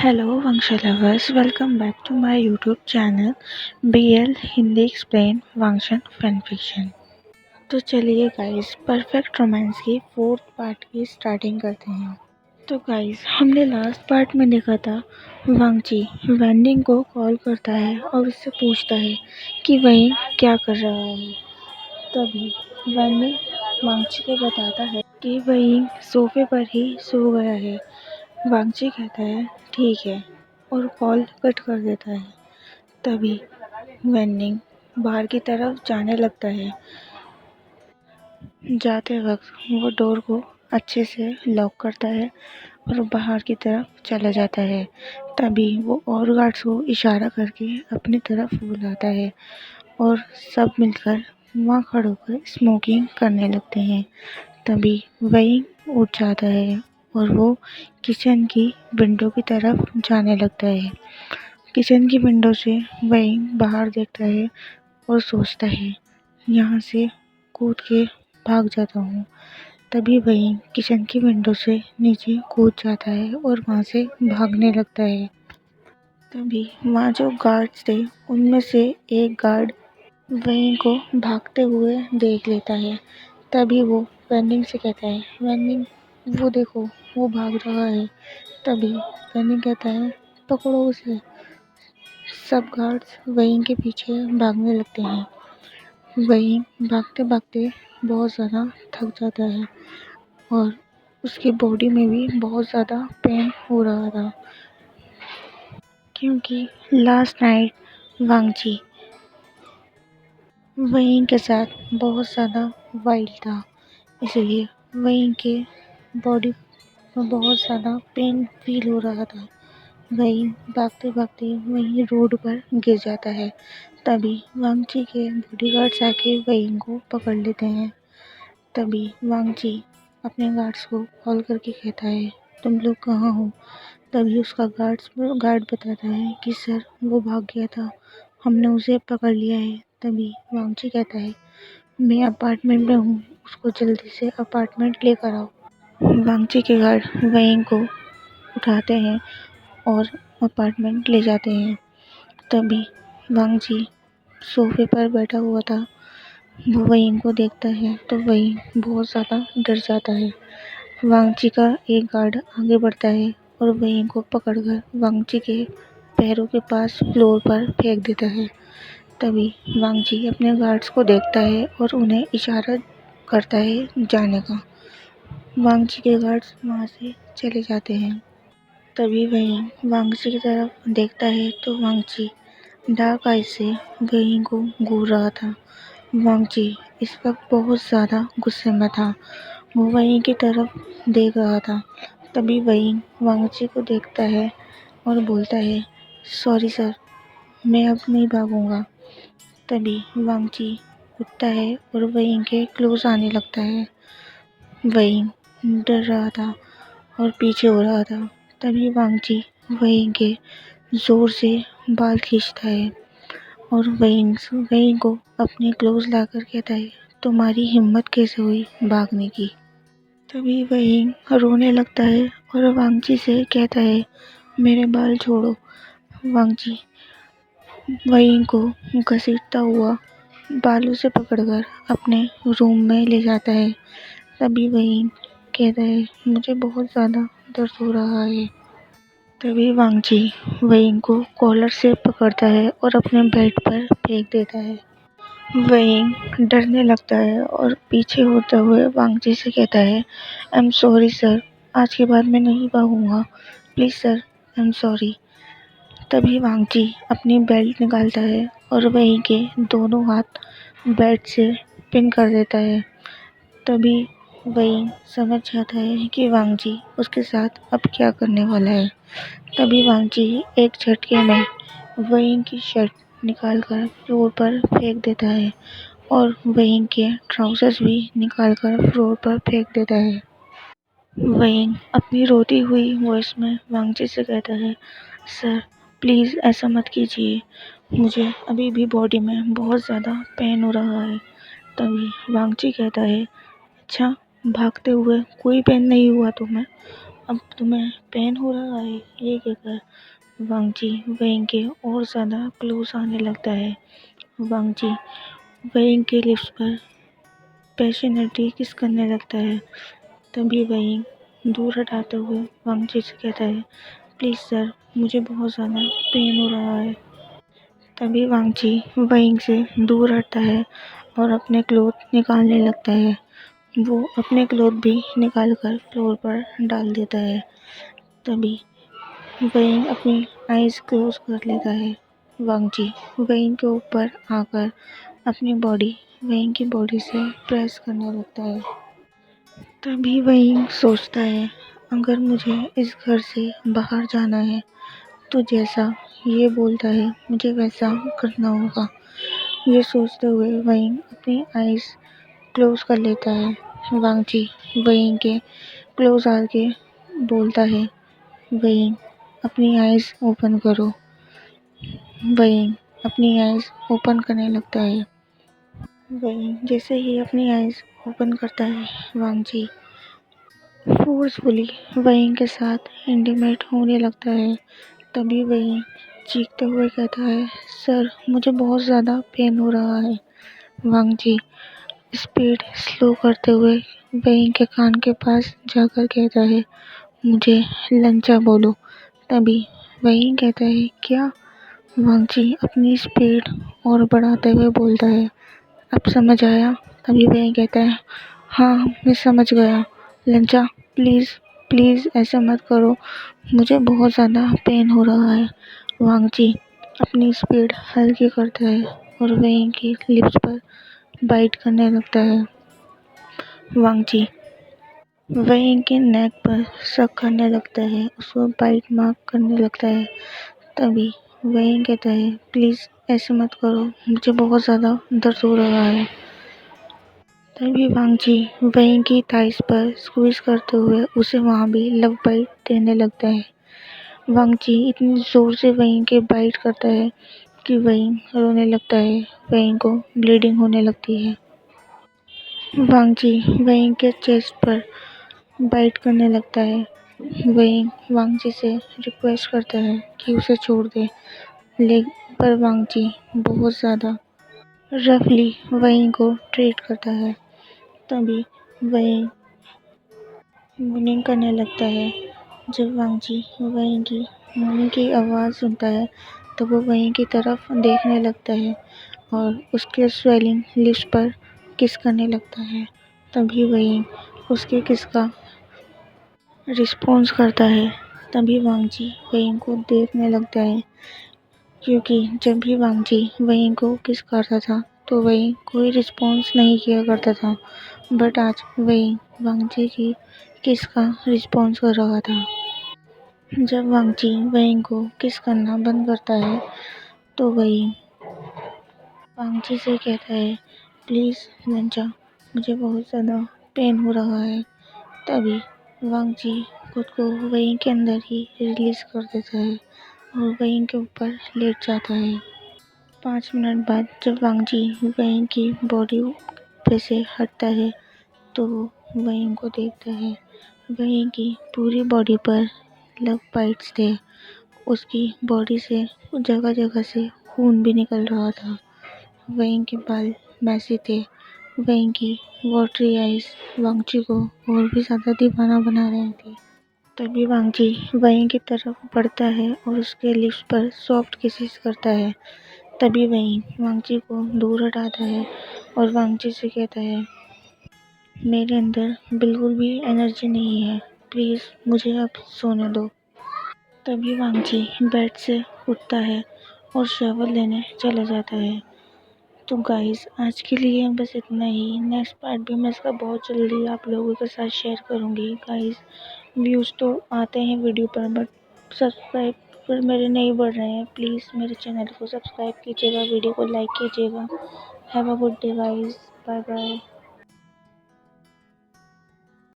Hello Vangsha lovers, welcome back to my YouTube channel BL Hindi explain Wangxian fan fiction. तो चलिए guys perfect romance की fourth part की starting करते हैं। तो गाइस हमने लास्ट पार्ट में देखा था वांगची वैंडिंग को कॉल करता है और उससे पूछता है कि वही क्या कर रहा है। तभी वैंडिंग वांगची को बताता है कि वही सोफे पर ही सो गया है। वांगची कहता है ठीक है और कॉल कट कर देता है। तभी वेन्निंग बाहर की तरफ जाने लगता है। जाते वक्त वो डोर को अच्छे से लॉक करता है और बाहर की तरफ चला जाता है। तभी वो और गार्ड्स को इशारा करके अपनी तरफ बुलाता है और सब मिलकर वहाँ खड़े होकर स्मोकिंग करने लगते हैं। तभी वही उठ जाता है और वो किचन की विंडो की तरफ जाने लगता है। किचन की विंडो से वही बाहर देखता है और सोचता है यहाँ से कूद के भाग जाता हूँ। तभी वही किचन की विंडो से नीचे कूद जाता है और वहाँ से भागने लगता है। तभी वहाँ जो गार्ड्स थे उनमें से एक गार्ड वही को भागते हुए देख लेता है। तभी वो वेन्निंग से कहता है वेन्निंग वो देखो वो भाग रहा है। तभी वेन्निंग कहता है पकड़ो उसे। सब गार्ड्स वही के पीछे भागने लगते हैं। वही भागते भागते बहुत ज़्यादा थक जाता है और उसकी बॉडी में भी बहुत ज़्यादा पेन हो रहा था क्योंकि लास्ट नाइट वांगची वही के साथ बहुत ज़्यादा वाइल्ड था, इसलिए वही के बॉडी में बहुत ज़्यादा पेन फील हो रहा था। वही भागते भागते वही रोड पर गिर जाता है। तभी वांगची के बॉडीगार्ड्स आके वही को पकड़ लेते हैं। तभी वांगची अपने गार्ड्स को कॉल करके कहता है तुम लोग कहाँ हो। तभी उसका गार्ड बताता है कि सर वो भाग गया था, हमने उसे पकड़ लिया है। तभी वांगची कहता है मैं अपार्टमेंट में हूँ, उसको जल्दी से अपार्टमेंट लेकर आओ। वांगची के गार्ड वही को उठाते हैं और अपार्टमेंट ले जाते हैं। तभी वांगची सोफे पर बैठा हुआ था, वो वही को देखता है तो वही बहुत ज़्यादा डर जाता है। वांगची का एक गार्ड आगे बढ़ता है और वही को पकड़कर वांगची के पैरों के पास फ्लोर पर फेंक देता है। तभी वांगची अपने गार्ड्स को देखता है और उन्हें इशारा करता है जाने का। वांगची के गार्ड्स वहाँ से चले जाते हैं। तभी वही वांगची की तरफ देखता है तो वांगची डार्क आई से वही को घूर रहा था। वांगची इस वक्त बहुत ज़्यादा गुस्से में था, वो वही की तरफ देख रहा था। तभी वही वांगची को देखता है और बोलता है सॉरी सर, मैं अब नहीं भागूंगा। तभी वांगची उठता है और वही के क्लोज आने लगता है। वही डर रहा था और पीछे हो रहा था। तभी वांगची वही के जोर से बाल खींचता है और वही को अपने क्लोज लाकर कहता है तुम्हारी हिम्मत कैसे हुई भागने की। तभी वही रोने लगता है और वांगची से कहता है मेरे बाल छोड़ो। वांगची वही को घसीटता हुआ बालों से पकड़कर अपने रूम में ले जाता है। तभी वही कहता है मुझे बहुत ज़्यादा दर्द हो रहा है। तभी वांगची वही को कॉलर से पकड़ता है और अपने बेड पर फेंक देता है। वही डरने लगता है और पीछे होते हुए वांगची से कहता है आई एम सॉरी सर, आज के बाद मैं नहीं भागूंगा, please sir I am sorry. तभी वांगची अपनी बेल्ट निकालता है और वही के दोनों हाथ बेड से पिन कर देता है। तभी वही समझ जाता है कि वांगची उसके साथ अब क्या करने वाला है। तभी वांगची एक झटके में वही की शर्ट निकालकर फ्लोर पर फेंक देता है और वही के ट्राउजर्स भी निकालकर फ्लोर पर फेंक देता है। वही अपनी रोती हुई वॉइस में वांगची से कहता है सर प्लीज़ ऐसा मत कीजिए, मुझे अभी भी बॉडी में बहुत ज़्यादा पेन हो रहा है। तभी वांगची कहता है अच्छा भागते हुए कोई पेन नहीं हुआ तुम्हें। अब तुम्हें पेन हो रहा है, ये कहकर वांगची वेइंग के और ज़्यादा क्लोज आने लगता है। वांगची वेइंग के लिप्स पर पैशनेटली किस करने लगता है। तभी वेइंग दूर हटाते हुए वांगची से कहता है, प्लीज़ सर, मुझे बहुत ज़्यादा पेन हो रहा है। तभी वांगची वेइंग से दूर हटता है और अपने क्लोथ निकालने लगता है। वो अपने क्लोथ भी निकाल कर फ्लोर पर डाल देता है। तभी वेइंग अपनी आईज क्लोज कर लेता है। वांगची वेइंग के ऊपर आकर अपनी बॉडी वेइंग की बॉडी से प्रेस करने लगता है। तभी वेइंग सोचता है, अगर मुझे इस घर से बाहर जाना है तो जैसा ये बोलता है मुझे वैसा करना होगा। ये सोचते हुए वेइंग अपनी आईज क्लोज कर लेता है। वांगची वेइंग के क्लोज आके बोलता है, वेइंग अपनी आईज ओपन करो। वेइंग अपनी आईज ओपन करने लगता है। वेइंग जैसे ही अपनी आईज ओपन करता है, वांगची फोर्सफुली वेइंग के साथ इंटीमेट होने लगता है। तभी वेइंग चीखते हुए कहता है, सर, मुझे बहुत ज़्यादा पेन हो रहा है। वांगची स्पीड स्लो करते हुए वेइंग के कान के पास जाकर कहता है, मुझे लंचा बोलो। तभी वेइंग कहता है, क्या? वांगची अपनी स्पीड और बढ़ाते हुए बोलता है, अब समझ आया? तभी वेइंग कहता है, हाँ, मैं समझ गया। लंचा, प्लीज़ प्लीज़ ऐसा मत करो, मुझे बहुत ज़्यादा पेन हो रहा है। वांगची अपनी स्पीड हल्की करता है और वेइंग की लिप्स पर बाइट करने लगता है। वांगची वेइंग के नेक पर सक करने लगता है, उसको बाइट मार्क करने लगता है। तभी वेइंग कहता है, प्लीज़ ऐसे मत करो, मुझे बहुत ज़्यादा दर्द हो रहा है। तभी वांगची वेइंग की थाइस पर स्क्वीज करते हुए उसे वहाँ भी लव बाइट देने लगता है। वांगची इतनी ज़ोर से वेइंग के बाइट करता है कि वेइंग रोने लगता है। वेइंग को ब्लीडिंग होने लगती है। वांगची वेइंग के चेस्ट पर बाइट करने लगता है। वेइंग वांगची से रिक्वेस्ट करता है कि उसे छोड़ दे, पर वांगची बहुत ज़्यादा रफली वेइंग को ट्रीट करता है। तभी वेइंग मूनिंग करने लगता है। जब वांगची वेइंग की मूनिंग की आवाज़ सुनता है तो वो वेइंग की तरफ देखने लगता है और उसके स्वेलिंग लिप्स पर किस करने लगता है। तभी वेइंग उसके किस का रिस्पॉन्स करता है। तभी वांगची वेइंग को देखने लगता है, क्योंकि जब भी वांगची वेइंग को किस करता था तो वेइंग कोई रिस्पॉन्स नहीं किया करता था, बट आज वेइंग वांगची की किस का रिस्पॉन्स कर रहा था। जब वांगची वेइंग को किस करना बंद करता है तो वेइंग वांगची से कहता है, प्लीज़ लंचा, मुझे बहुत ज़्यादा पेन हो रहा है। तभी वांगची खुद को वेइंग के अंदर ही रिलीज कर देता है और वेइंग के ऊपर लेट जाता है। 5 मिनट बाद जब वांगची वेइंग की बॉडी पे से हटता है तो वो वेइंग को देखता है। वेइंग की पूरी बॉडी पर लव बाइट्स थे। उसकी बॉडी से जगह जगह से खून भी निकल रहा था। वेइंग के बाल मैसी थे। वेइंग की वाटरी आइज वांगची को और भी ज़्यादा दीवाना बना रही थी। तभी वांगची वेइंग की तरफ बढ़ता है और उसके लिप्स पर सॉफ्ट किसेस करता है। तभी वेइंग वांगची को दूर हटाता है और वांगची से कहता है, मेरे अंदर बिल्कुल भी एनर्जी नहीं है, प्लीज़ मुझे अब सोने दो। तभी वांगची बेड से उठता है और शावर लेने चला जाता है। तो गाइस, आज के लिए बस इतना ही। नेक्स्ट पार्ट भी मैं इसका बहुत जल्दी आप लोगों के साथ शेयर करूँगी। गाइस, व्यूज़ तो आते हैं वीडियो पर, बट सब्सक्राइबर मेरे नहीं बढ़ रहे हैं। प्लीज़ मेरे चैनल को सब्सक्राइब कीजिएगा, वीडियो को लाइक कीजिएगा। Have a good day guys, bye bye.